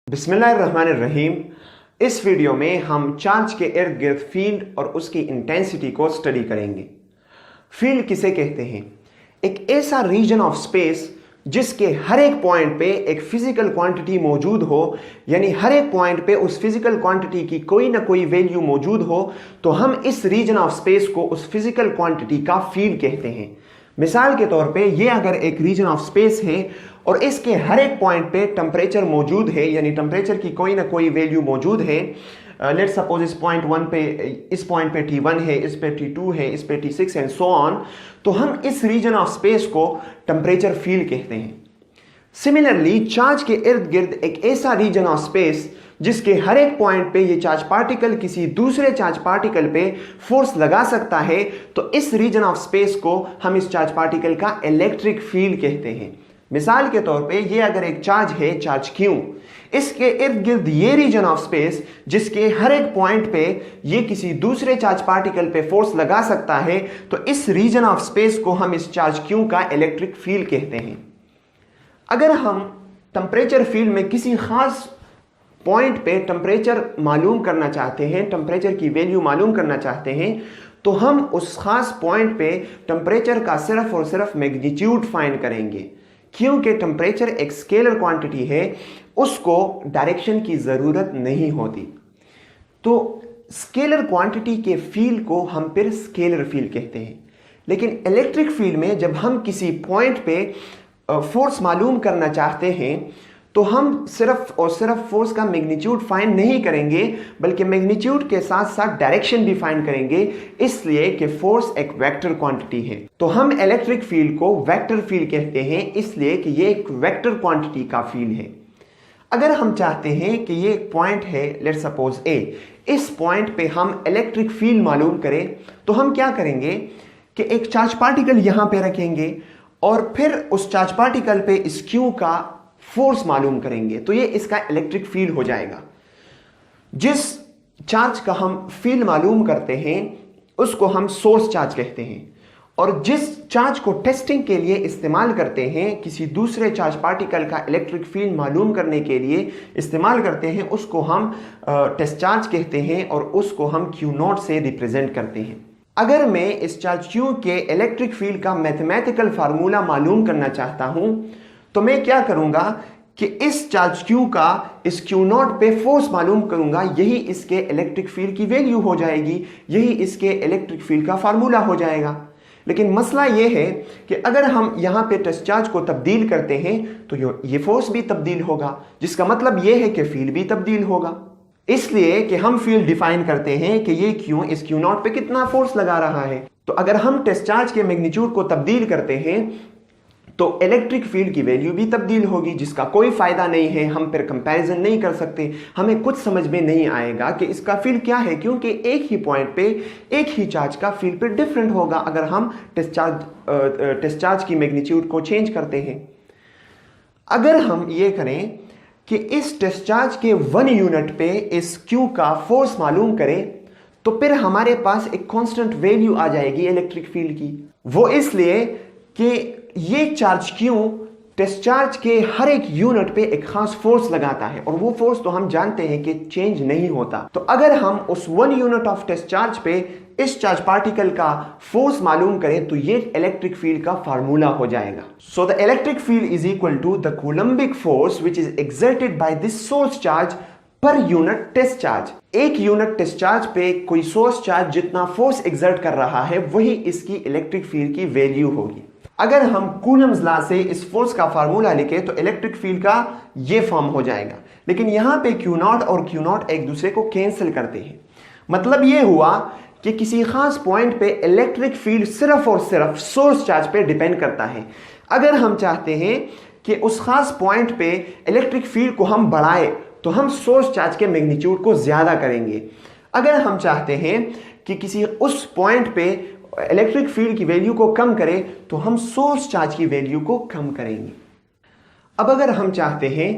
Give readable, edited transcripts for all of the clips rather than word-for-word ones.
बिस्मिल्लाहिर्रहमानिर्रहीम। इस वीडियो में हम चार्ज के इर्द गिर्द फील्ड और उसकी इंटेंसिटी को स्टडी करेंगे। फील्ड किसे कहते हैं? एक ऐसा रीजन ऑफ स्पेस जिसके हर एक पॉइंट पे एक फिजिकल क्वांटिटी मौजूद हो, यानी हर एक पॉइंट पे उस फिजिकल क्वांटिटी की कोई ना कोई वैल्यू मौजूद हो, तो हम इस रीजन ऑफ स्पेस को उस फिजिकल क्वांटिटी का फील्ड कहते हैं। मिसाल के तौर पे ये अगर एक रीजन ऑफ स्पेस है और इसके हर एक पॉइंट पे टेम्परेचर मौजूद है, यानी टेम्परेचर की कोई ना कोई वैल्यू मौजूद है। लेट्स सपोज इस पॉइंट 1 पे, इस पॉइंट पे T1 है, इस पे T2 है, इस पे T6 एंड सो ऑन, तो हम इस रीजन ऑफ स्पेस को टेम्परेचर फील्ड कहते हैं। सिमिलरली चार्ज के इर्द गिर्द एक ऐसा रीजन ऑफ स्पेस जिसके हर एक पॉइंट पे ये चार्ज पार्टिकल किसी दूसरे चार्ज पार्टिकल पे फोर्स लगा सकता है, तो इस रीजन ऑफ स्पेस को हम इस चार्ज पार्टिकल का इलेक्ट्रिक फील्ड कहते हैं। मिसाल के तौर पे ये अगर एक चार्ज है, चार्ज Q, इसके इर्द गिर्द ये रीजन ऑफ स्पेस जिसके हर एक पॉइंट पे ये किसी दूसरे चार्ज पार्टिकल पे फोर्स लगा सकता है, तो इस रीजन ऑफ स्पेस को हम इस चार्ज Q का इलेक्ट्रिक फील्ड कहते हैं। अगर हम टेम्परेचर फील्ड में किसी खास पॉइंट पे टेम्परेचर मालूम करना चाहते हैं, टेम्परेचर की वैल्यू मालूम करना चाहते हैं, तो हम उस खास पॉइंट पे टेम्परेचर का सिर्फ और सिर्फ मैग्नीट्यूड फाइंड करेंगे। क्योंकि टेम्परेचर एक स्केलर क्वांटिटी है, उसको डायरेक्शन की जरूरत नहीं होती, तो स्केलर क्वांटिटी के फील्ड को हम फिर स्केलर फील्ड कहते हैं। लेकिन इलेक्ट्रिक फील्ड में जब हम किसी पॉइंट पे फोर्स मालूम करना चाहते हैं, तो हम सिर्फ और सिर्फ फोर्स का मैग्नीट्यूड फाइंड नहीं करेंगे, बल्कि मैग्नीट्यूड के साथ साथ डायरेक्शन भी फाइंड करेंगे, इसलिए कि फोर्स एक वेक्टर क्वांटिटी है। तो हम इलेक्ट्रिक फील्ड को वेक्टर फील्ड कहते हैं, इसलिए कि ये एक वेक्टर क्वांटिटी का फील्ड है। अगर हम चाहते हैं कि ये एक पॉइंट है, लेट्स सपोज A, इस पॉइंट पे हम इलेक्ट्रिक फील्ड मालूम करें, तो हम क्या करेंगे कि एक चार्ज पार्टिकल यहां पे रखेंगे और फिर उस चार्ज पार्टिकल पे इस Q का फोर्स मालूम करेंगे, तो ये इसका इलेक्ट्रिक फील्ड हो जाएगा। जिस चार्ज का हम फील्ड मालूम करते हैं उसको हम सोर्स चार्ज कहते हैं, और जिस चार्ज को टेस्टिंग के लिए इस्तेमाल करते हैं, किसी दूसरे चार्ज पार्टिकल का इलेक्ट्रिक फील्ड मालूम करने के लिए इस्तेमाल करते हैं, उसको हम टेस्ट चार्ज कहते हैं और उसको हम Q0 से रिप्रेजेंट करते हैं। अगर मैं इस चार्ज Q के इलेक्ट्रिक फील्ड का मैथमेटिकल फार्मूला मालूम करना चाहता हूं, तो मैं क्या करूंगा कि इस चार्ज Q का इस Q0 पे फोर्स मालूम करूंगा, यही इसके इलेक्ट्रिक फील्ड की वैल्यू हो जाएगी, यही इसके इलेक्ट्रिक फील्ड का फार्मूला हो जाएगा। लेकिन मसला यह है कि अगर हम यहां पे टेस्ट चार्ज को तब्दील करते हैं, तो ये फोर्स भी तब्दील होगा, जिसका मतलब यह है कि फील्ड भी तब्दील होगा। इसलिए कि हम फील्ड डिफाइन करते हैं कि ये Q इस Q0 पे कितना फोर्स लगा रहा है। तो अगर हम टेस्ट चार्ज के मैग्नीट्यूड को तब्दील करते हैं, तो इलेक्ट्रिक फील्ड की वैल्यू भी तब्दील होगी, जिसका कोई फायदा नहीं है। हम फिर कंपैरिजन नहीं कर सकते, हमें कुछ समझ में नहीं आएगा कि इसका फील्ड क्या है, क्योंकि एक ही पॉइंट पे एक ही चार्ज का फील्ड पे डिफरेंट होगा अगर हम टेस्ट चार्ज की मैग्नीट्यूड को चेंज करते हैं। अगर हम ये करें कि इस टेस्ट चार्ज के 1 यूनिट पे इस Q का फोर्स मालूम करें, तो फिर हमारे पास एक कांस्टेंट वैल्यू आ जाएगी इलेक्ट्रिक फील्ड की। वो इसलिए कि ये चार्ज Q टेस्ट चार्ज के हर एक यूनिट पे एक खास फोर्स लगाता है, और वो फोर्स तो हम जानते हैं कि चेंज नहीं होता। तो अगर हम उस 1 यूनिट ऑफ टेस्ट चार्ज पे इस चार्ज पार्टिकल का फोर्स मालूम करें, तो ये इलेक्ट्रिक फील्ड का फार्मूला हो जाएगा। So the electric field is equal to the coulombic force which is exerted by this source charge per unit test charge. एक यूनिट टेस्ट चार्ज पे कोई सोर्स चार्ज जितना फोर्स एक्सर्ट कर रहा है, वही इसकी इलेक्ट्रिक फील्ड की वैल्यू होगी। अगर हम कूलम्स लॉ से इस फोर्स का फार्मूला लिखे, तो इलेक्ट्रिक फील्ड का ये फॉर्म हो जाएगा। लेकिन यहां पे Q0 और Q0 एक दूसरे को कैंसिल करते हैं। मतलब ये हुआ कि किसी खास पॉइंट पे इलेक्ट्रिक फील्ड सिर्फ और सिर्फ सोर्स चार्ज पे डिपेंड करता है। अगर हम चाहते हैं कि उस खास पॉइंट पे इलेक्ट्रिक फील्ड को हम बढ़ाए, तो हम सोर्स चार्ज के मैग्नीट्यूड को ज्यादा करेंगे। अगर हम चाहते हैं कि किसी उस पॉइंट पे इलेक्ट्रिक फील्ड की वैल्यू को कम करें, तो हम सोर्स चार्ज की वैल्यू को कम करेंगे। अब अगर हम चाहते हैं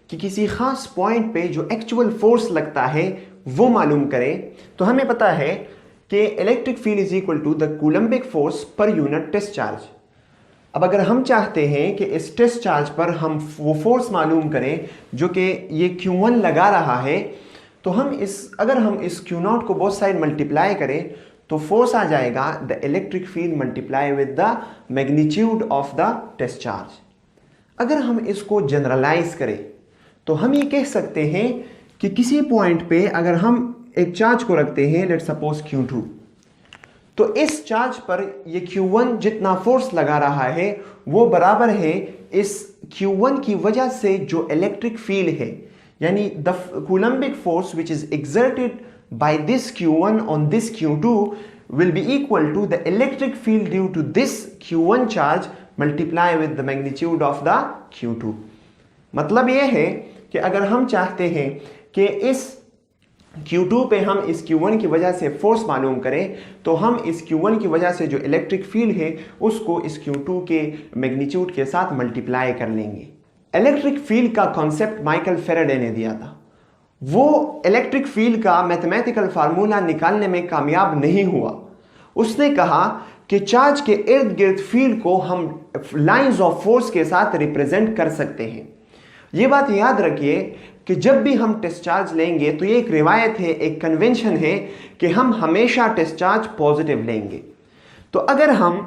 कि किसी खास पॉइंट पे जो एक्चुअल फोर्स लगता है वो मालूम करें, तो हमें पता है कि electric field is equal to the coulombic force per unit test charge. अब अगर हम चाहते हैं कि इस टेस्ट चार्ज पर हम वो फोर्स मालूम करें जो कि ये Q1 लगा रहा है, तो अगर हम इस Q0 को बोथ साइड मल्टीप्लाई करें तो फोर्स आ जाएगा the electric field multiply with the magnitude of the test charge. अगर हम इसको जनरलाइज करें तो हम ये कह सकते हैं कि किसी पॉइंट पे अगर हम एक चार्ज को रखते हैं, लेट्स सपोज Q2, तो इस चार्ज पर ये Q1 जितना फोर्स लगा रहा है वो बराबर है इस Q1 की वजह से जो इलेक्ट्रिक फील्ड है, यानी the coulombic force which is exerted by this Q1 on this Q2 will be equal to the electric field due to this Q1 charge multiply with the magnitude of the Q2। मतलब यह है कि अगर हम चाहते हैं कि इस Q2 पे हम इस Q1 की वजह से फोर्स मालूम करें, तो हम इस Q1 की वजह से जो इलेक्ट्रिक फील्ड है उसको इस Q2 के मैग्नीट्यूड के साथ मल्टीप्लाई कर लेंगे। इलेक्ट्रिक फील्ड का कॉन्सेप्ट माइकल फेराडे ने दिया था। वो इलेक्ट्रिक फील्ड का मैथमेटिकल फार्मूला निकालने में कामयाब नहीं हुआ। उसने कहा कि चार्ज के इर्द गिर्द फील्ड को हम लाइंस ऑफ फोर्स के साथ रिप्रेजेंट कर सकते हैं। ये बात याद रखिए कि जब भी हम टेस्ट चार्ज लेंगे तो ये एक रिवायत है, एक कन्वेंशन है कि हम हमेशा टेस्ट चार्ज पॉजिटिव लेंगे। तो अगर हम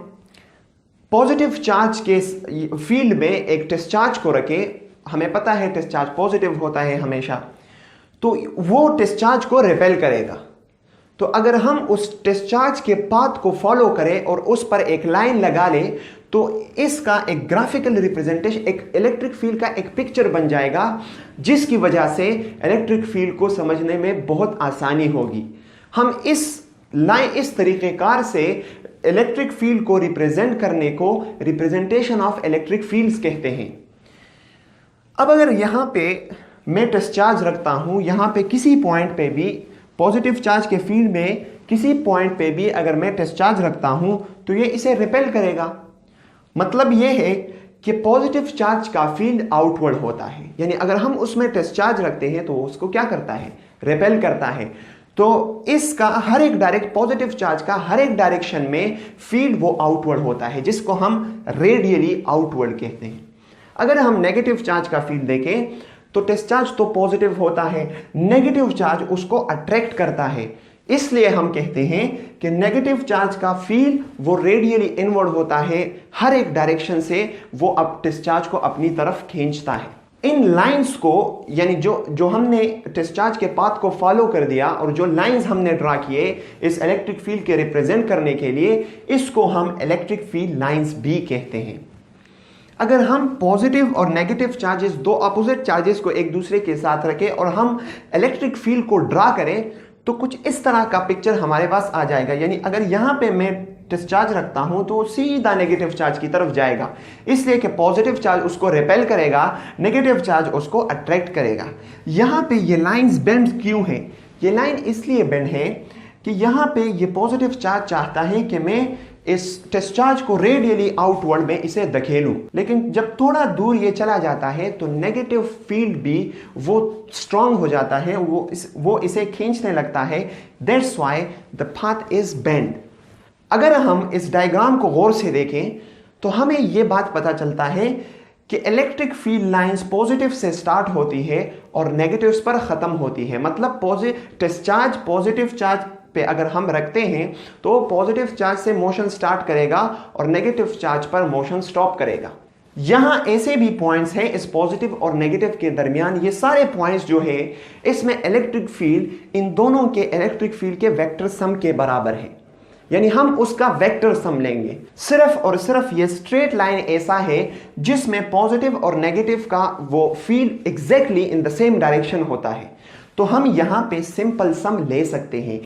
पॉजिटिव चार्ज के फील्ड में एक टेस्ट चार्ज को रखें, हमें पता है टेस्ट चार्ज पॉजिटिव होता है हमेशा, तो वो टेस्ट चार्ज को रिपेल करेगा। तो अगर हम उस टेस्ट चार्ज के पाथ को फॉलो करें और उस पर एक लाइन लगा लें तो इसका एक ग्राफिकल रिप्रेजेंटेशन, एक इलेक्ट्रिक फील्ड का एक पिक्चर बन जाएगा, जिसकी वजह से इलेक्ट्रिक फील्ड को समझने में बहुत आसानी होगी। हम इस तरीक़ेकार से इलेक्ट्रिक फील्ड को रिप्रेजेंट करने को रिप्रेजेंटेशन ऑफ इलेक्ट्रिक फील्ड्स कहते हैं। अब अगर यहां पे मैं टेस्ट चार्ज रखता हूं, यहां पे किसी पॉइंट पे भी पॉजिटिव चार्ज के फील्ड में किसी पॉइंट पे भी अगर मैं टेस्ट चार्ज रखता हूं तो ये इसे रिपेल करेगा। मतलब ये है कि पॉजिटिव चार्ज का फील्ड आउटवर्ड होता है, यानी अगर हम उसमें टेस्ट चार्ज रखते हैं तो उसको क्या करता है, रिपेल करता है। तो इसका हर एक पॉजिटिव चार्ज का हर एक डायरेक्शन में फील्ड वो आउटवर्ड होता है, जिसको हम रेडियली आउटवर्ड कहते हैं। अगर हम नेगेटिव चार्ज का फील्ड देखें तो टेस्ट चार्ज तो पॉजिटिव होता है, नेगेटिव चार्ज उसको अट्रैक्ट करता है, इसलिए हम कहते हैं कि नेगेटिव चार्ज का फील्ड वो रेडियली इनवर्ड होता है, हर एक डायरेक्शन से वो अब टेस्ट चार्ज को अपनी तरफ खींचता है। इन लाइंस को, यानी जो हमने टेस्ट चार्ज के पाथ को फॉलो कर दिया और जो लाइंस हमने ड्रा किए इस इलेक्ट्रिक फील्ड के रिप्रेजेंट करने के लिए, इसको हम इलेक्ट्रिक फील्ड लाइंस भी कहते हैं। अगर हम पॉजिटिव और नेगेटिव चार्जेस, दो अपोजिट चार्जेस को एक दूसरे के साथ रखें और हम इलेक्ट्रिक फील्ड को ड्रा करें तो कुछ इस तरह का पिक्चर हमारे पास आ जाएगा। यानी अगर यहां पे मैं टेस्ट चार्ज रखता हूं तो सीधा नेगेटिव चार्ज की तरफ जाएगा, इसलिए कि पॉजिटिव चार्ज उसको रिपेल करेगा, नेगेटिव चार्ज उसको अट्रैक्ट करेगा। यहां पे ये लाइंस बेंड क्यों है? ये लाइन इसलिए बेंड है कि यहां पे ये पॉजिटिव चार्ज चाहता है कि मैं इस टेस्ट चार्ज को रेडियली आउटवर्ड में इसे धकेलूं, लेकिन जब थोड़ा दूर ये चला जाता है तो नेगेटिव फील्ड भी वो स्ट्रांग हो जाता है, वो इसे खींचने लगता है। That's why the path is bend. अगर हम इस डायग्राम को गौर से देखें तो हमें यह बात पता चलता है कि इलेक्ट्रिक फील्ड लाइंस पॉजिटिव से स्टार्ट होती है और नेगेटिव्स पर खत्म होती है। मतलब टेस्ट चार्ज पॉजिटिव चार्ज पे अगर हम रखते हैं तो पॉजिटिव चार्ज से मोशन स्टार्ट करेगा और नेगेटिव चार्ज पर मोशन स्टॉप करेगा। यहां ऐसे भी पॉइंट्स हैं इस पॉजिटिव और नेगेटिव के दरमियान, ये सारे पॉइंट्स जो है इसमें इलेक्ट्रिक फील्ड इन दोनों के इलेक्ट्रिक फील्ड के वेक्टर सम के बराबर है, यानी हम उसका वेक्टर सम लेंगे। सिर्फ और सिर्फ ये स्ट्रेट लाइन ऐसा है जिसमें पॉजिटिव और नेगेटिव का वो field exactly in the same direction होता है, तो हम यहां पे सिंपल सम ले सकते हैं।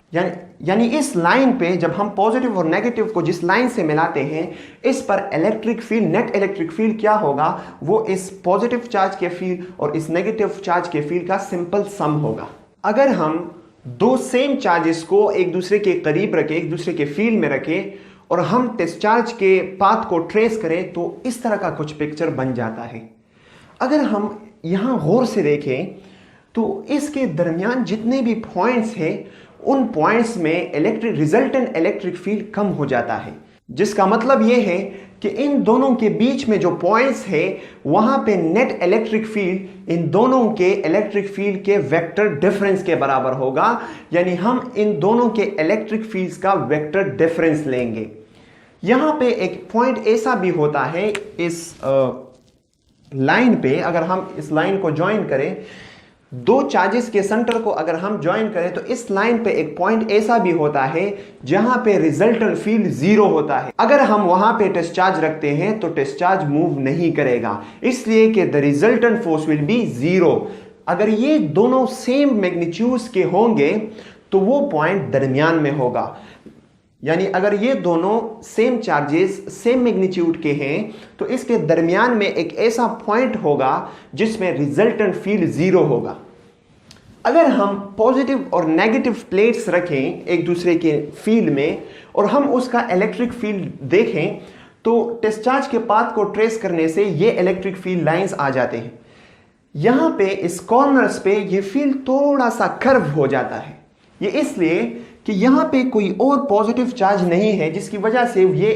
यानी इस लाइन पे जब हम पॉजिटिव और नेगेटिव को जिस लाइन से मिलाते हैं, इस पर electric field, net electric field क्या होगा, वो इस पॉजिटिव चार्ज के फील्ड और इस नेगेटिव चार्ज के फील्ड का सिंपल सम होगा। अगर हम दो सेम चार्जेस को एक दूसरे के करीब रखें, एक दूसरे के फील्ड में रखें और हम टेस्ट चार्ज के पाथ को ट्रेस करें तो इस तरह का कुछ पिक्चर बन जाता है। अगर हम यहां गौर से देखें तो इसके दरमियान जितने भी पॉइंट्स हैं उन पॉइंट्स में रिजल्टेंट इलेक्ट्रिक फील्ड कम हो जाता है। जिसका मतलब यह है कि इन दोनों के बीच में जो पॉइंट्स है वहां पे नेट इलेक्ट्रिक फील्ड इन दोनों के इलेक्ट्रिक फील्ड के वेक्टर डिफरेंस के बराबर होगा, यानी हम इन दोनों के इलेक्ट्रिक फील्ड्स का वेक्टर डिफरेंस लेंगे। यहां पे एक पॉइंट ऐसा भी होता है इस लाइन पे, अगर हम इस लाइन को ज्वाइन करें, दो चार्जेस के सेंटर को अगर हम ज्वाइन करें तो इस लाइन पे एक पॉइंट ऐसा भी होता है जहां पे रिजल्टेंट फील्ड जीरो होता है। अगर हम वहां पे टेस्ट चार्ज रखते हैं तो टेस्ट चार्ज मूव नहीं करेगा, इसलिए कि the resultant force will be zero. अगर ये दोनों सेम मैग्नीट्यूड्स के होंगे तो वो पॉइंट दरमियान में होगा, यानी अगर ये दोनों सेम चार्जेस सेम मैग्नीट्यूड के हैं तो इसके दरमियान में एक ऐसा पॉइंट होगा जिसमें रिजल्टेंट फील्ड जीरो होगा। अगर हम पॉजिटिव और नेगेटिव प्लेट्स रखें एक दूसरे के फील्ड में और हम उसका इलेक्ट्रिक फील्ड देखें तो टेस्ट चार्ज के पाथ को ट्रेस करने से ये इलेक्ट्रिक फील्ड लाइंस आ जाते हैं। यहां पे इस कॉर्नर्स पे ये फील्ड थोड़ा सा कर्व हो जाता है, ये इसलिए कि यहां पे कोई और पॉजिटिव चार्ज नहीं है जिसकी वजह से ये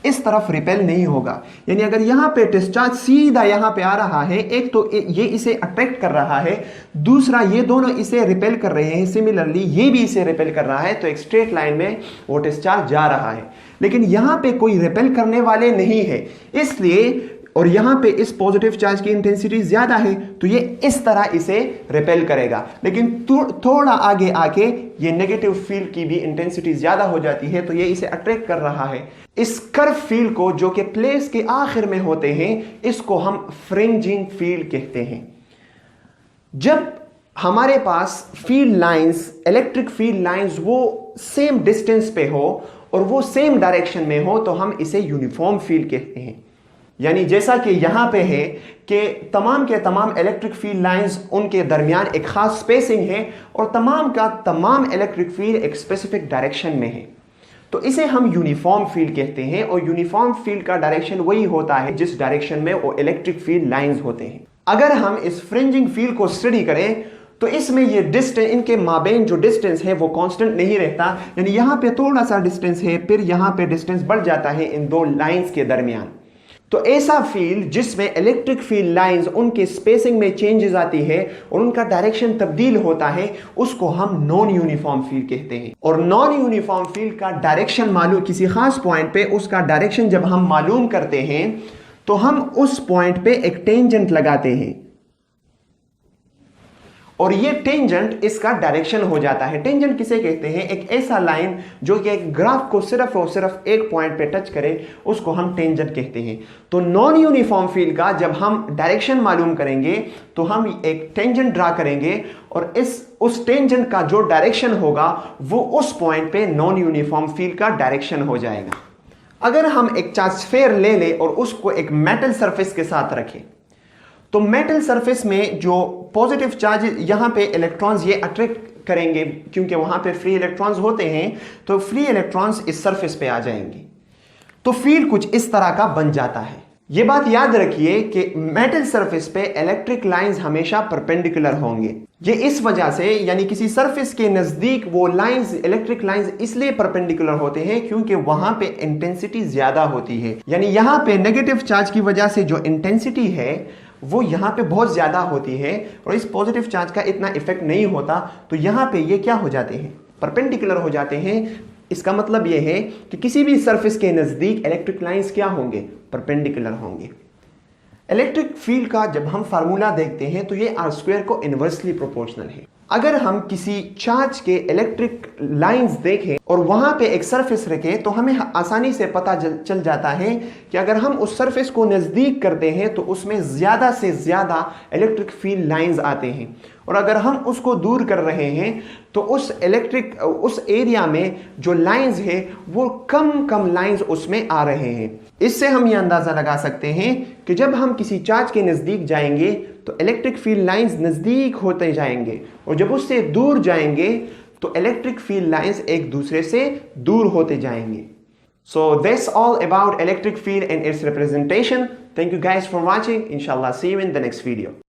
इस तरफ रिपेल नहीं होगा। यानी अगर यहां पे टेस्ट चार्ज सीधा यहां पे आ रहा है, एक तो ये इसे अट्रैक्ट कर रहा है, दूसरा ये दोनों इसे रिपेल कर रहे हैं, सिमिलरली ये भी इसे रिपेल कर रहा है, तो एक स्ट्रेट लाइन में वो टेस्ट चार्ज जा रहा है। लेकिन यहां पे कोई रिपेल करने वाले नहीं है, इसलिए और यहां पे इस पॉजिटिव चार्ज की इंटेंसिटी ज्यादा है तो ये इस तरह इसे रिपेल करेगा। लेकिन थोड़ा आगे आके ये नेगेटिव फील्ड की भी इंटेंसिटी ज्यादा हो जाती है तो ये इसे अट्रैक्ट कर रहा है। इस कर्व फील्ड को जो कि प्लेट्स के आखिर में होते हैं इसको हम फ्रिंजिंग फील्ड कहते हैं। जब हमारे पास field lines, electric field lines वो सेम डिस्टेंस पे हो और वो सेम डायरेक्शन में हो तो हम इसे यूनिफॉर्म फील्ड कहते हैं। यानी जैसा कि यहां पे है कि तमाम के तमाम इलेक्ट्रिक फील्ड लाइंस उनके दरमियान एक खास स्पेसिंग है और तमाम का तमाम इलेक्ट्रिक फील्ड एक स्पेसिफिक डायरेक्शन में है, तो इसे हम यूनिफॉर्म फील्ड कहते हैं। और यूनिफॉर्म फील्ड का डायरेक्शन वही होता है जिस डायरेक्शन में वो इलेक्ट्रिक फील्ड लाइंस होते हैं। अगर हम इस फ्रिंजिंग फील्ड को स्टडी करें तो इसमें ये डिस्टेंस, इनके माबेन जो डिस्टेंस है वो कांस्टेंट नहीं रहता, यानी यहां पे थोड़ा सा डिस्टेंस है फिर यहां पे डिस्टेंस बढ़ जाता है इन दो लाइंस के दरमियान। तो ऐसा फील्ड जिसमें इलेक्ट्रिक फील्ड लाइंस उनके स्पेसिंग में चेंजेस आती है और उनका डायरेक्शन तब्दील होता है उसको हम नॉन यूनिफॉर्म फील्ड कहते हैं। और नॉन यूनिफॉर्म फील्ड का डायरेक्शन मालूम, किसी खास पॉइंट पे उसका डायरेक्शन जब हम मालूम करते हैं तो हम उस पॉइंट पे एक टेंजेंट लगाते हैं और ये टेंजेंट इसका डायरेक्शन हो जाता है। टेंजेंट किसे कहते हैं? एक ऐसा लाइन जो कि एक ग्राफ को सिर्फ और सिर्फ एक पॉइंट पे टच करे उसको हम टेंजेंट कहते हैं। तो नॉन यूनिफॉर्म फील्ड का जब हम डायरेक्शन मालूम करेंगे तो हम एक टेंजेंट ड्रा करेंगे और उस टेंजेंट का जो डायरेक्शन होगा वो उस पॉइंट पे नॉन यूनिफॉर्म फील्ड का डायरेक्शन हो जाएगा। अगर हम एक चार्ज स्फीयर ले लें और उसको एक मेटल सरफेस के साथ रखें तो मेटल सरफेस में जो पॉजिटिव चार्ज यहां पे इलेक्ट्रॉन्स ये अट्रैक्ट करेंगे क्योंकि वहां पे फ्री इलेक्ट्रॉन्स होते हैं, तो फ्री इलेक्ट्रॉन्स इस सरफेस पे आ जाएंगे तो फील्ड कुछ इस तरह का बन जाता है। ये बात याद रखिए कि मेटल सरफेस पे इलेक्ट्रिक लाइंस हमेशा परपेंडिकुलर होंगे। ये इस वजह से, यानी किसी सरफेस के नजदीक वो लाइंस, इलेक्ट्रिक लाइंस इसलिए परपेंडिकुलर होते हैं क्योंकि वहां पे इंटेंसिटी ज्यादा होती है। यानी यहां पे नेगेटिव चार्ज की वजह से जो इंटेंसिटी है वो यहां पे बहुत ज्यादा होती है और इस पॉजिटिव चार्ज का इतना इफेक्ट नहीं होता, तो यहां पे ये क्या हो जाते हैं? परपेंडिकुलर हो जाते हैं। इसका मतलब यह है कि किसी भी सरफेस के नजदीक इलेक्ट्रिक लाइंस क्या होंगे? परपेंडिकुलर होंगे। इलेक्ट्रिक फील्ड का जब हम फार्मूला देखते हैं तो ये r² को इनवर्सली प्रोपोर्शनल है। अगर हम किसी चार्ज के इलेक्ट्रिक लाइंस देखें और वहां पे एक सरफेस रखें तो हमें आसानी से पता चल जाता है कि अगर हम उस सरफेस को नजदीक करते हैं तो उसमें ज्यादा से ज्यादा इलेक्ट्रिक फील्ड लाइंस आते हैं और अगर हम उसको दूर कर रहे हैं तो उस एरिया में जो लाइंस है वो कम लाइंस उसमें आ रहे हैं। इससे हम ये अंदाजा लगा सकते हैं कि जब हम किसी चार्ज के नजदीक जाएंगे तो इलेक्ट्रिक फील्ड लाइंस नजदीक होते जाएंगे और जब उससे दूर जाएंगे तो इलेक्ट्रिक फील्ड लाइंस एक दूसरे से दूर होते जाएंगे। So that's all about electric field and its representation. Thank you guys for watching. Inshallah, see you in the next video.